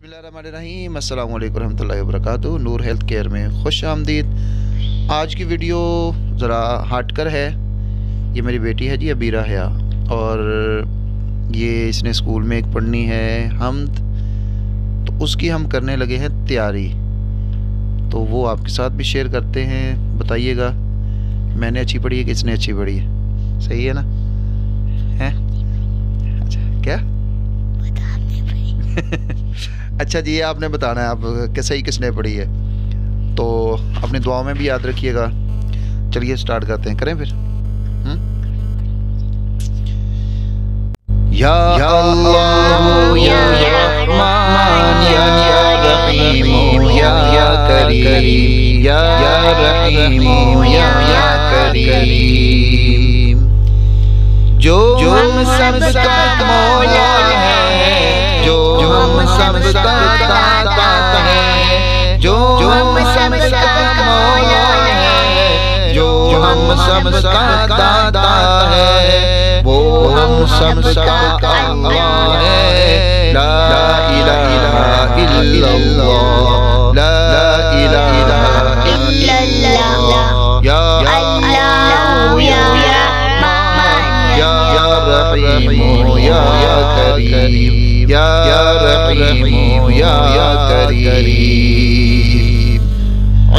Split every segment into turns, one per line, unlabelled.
बिस्मिल्लाहिर्रहमानिर्रहीम। अस्सलाम वालेकुम रहमतुल्लाहि वबरकातुहू। नूर हेल्थ केयर में खुश आमदीद। आज की वीडियो ज़रा हट कर है। ये मेरी बेटी है जी अबीरा हया, और ये इसने स्कूल में एक पढ़नी है हमद, तो उसकी हम करने लगे हैं तैयारी, तो वो आपके साथ भी शेयर करते हैं। बताइएगा मैंने अच्छी पढ़ी है कि इसने अच्छी पढ़ी है? सही है ना? हैं? अच्छा क्या अच्छा जी, ये आपने बताना है आप कि सही किसने पढ़ी है, तो अपनी दुआओं में भी याद रखिएगा। चलिए स्टार्ट करते हैं, करें फिर। या अल्लाह या रहमान या रहीम या करीम या रहीम या करीम। जो हम सबका मौला है, जो हम सबका दाता है, जो हम सबका मौला है, जो हम सबका दाता है, वो हम सबका अल्लाह है। ला इलाहा इल्लल्लाह, ला इलाहा इल्लल्लाह। या अल्लाह या रहमान या रहीम या करीम या रहीम या करीम।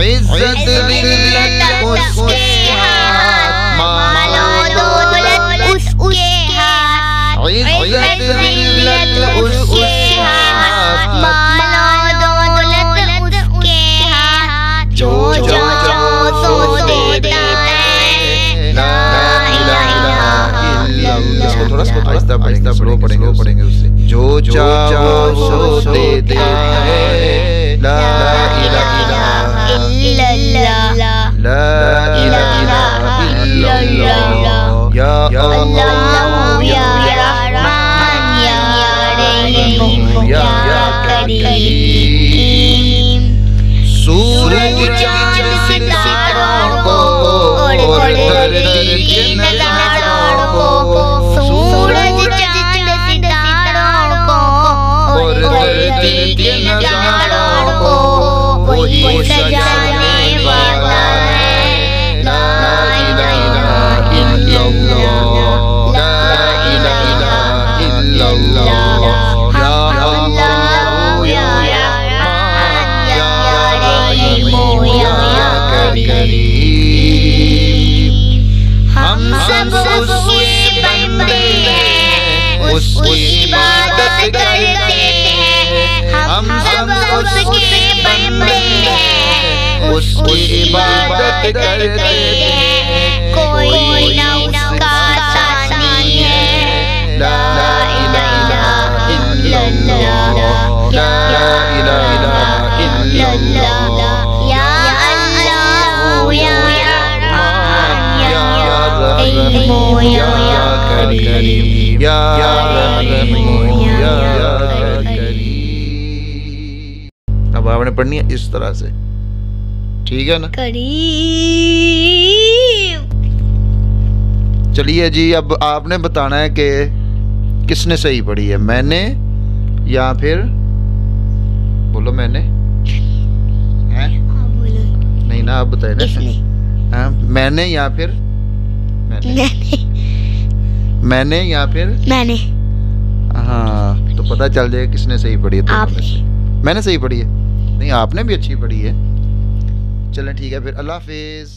इज्जत जिल्लत उसके हाथ, मालो दौलत उसके हाथ। इज्जत जिल्लत उसके हाथ, मालो दौलत उसके हाथ। जो जो सो देता है। ला इलाहा इल्लल्लाह। इसको थोड़ा आहिस्ता पढ़ेंगे उससे। जो चाहो सो देता है। ला इलाहा इल्लल्लाह, ला इलाहा इल्लल्लाह। या अल्लाह या रहमान या रहीम या करीम। सूरज चांद सितारों को और धरती के नजारों को, सूरज चांद सितारों को और धरती के नजारों को वही सजाने वाला है। ला इलाहा इल्लल्लाह, ला इलाहा इल्लल्लाह। या अल्लाह या रहमान या रहीम या करीम। हम सब उसके बंदे हैं, उसकी इबादत करते हैं। हम सब उसके बंदे हैं, उसकी इबादत करते हैं। कोई ना उसका सानी है। ला इलाहा इल्लल्लाह, ला इलाहा इल्लल्लाह। या अल्लाह या रहमान या रहीम या करीम या रहीम या करीम। अब आपने पढ़नी है इस तरह से, ठीक है ना?
करीम।
चलिए जी, अब आपने बताना है कि किसने सही पढ़ी है, मैंने या फिर बोलो मैंने हैं? नहीं ना, आप बताए ना। हाँ, मैंने या फिर मैंने या फिर
मैंने।
हाँ, तो पता चल जाएगा किसने सही पढ़ी है। मैंने सही पढ़ी है? नहीं, आपने भी अच्छी पढ़ी है। चलें ठीक है फिर, अल्लाह हाफिज़।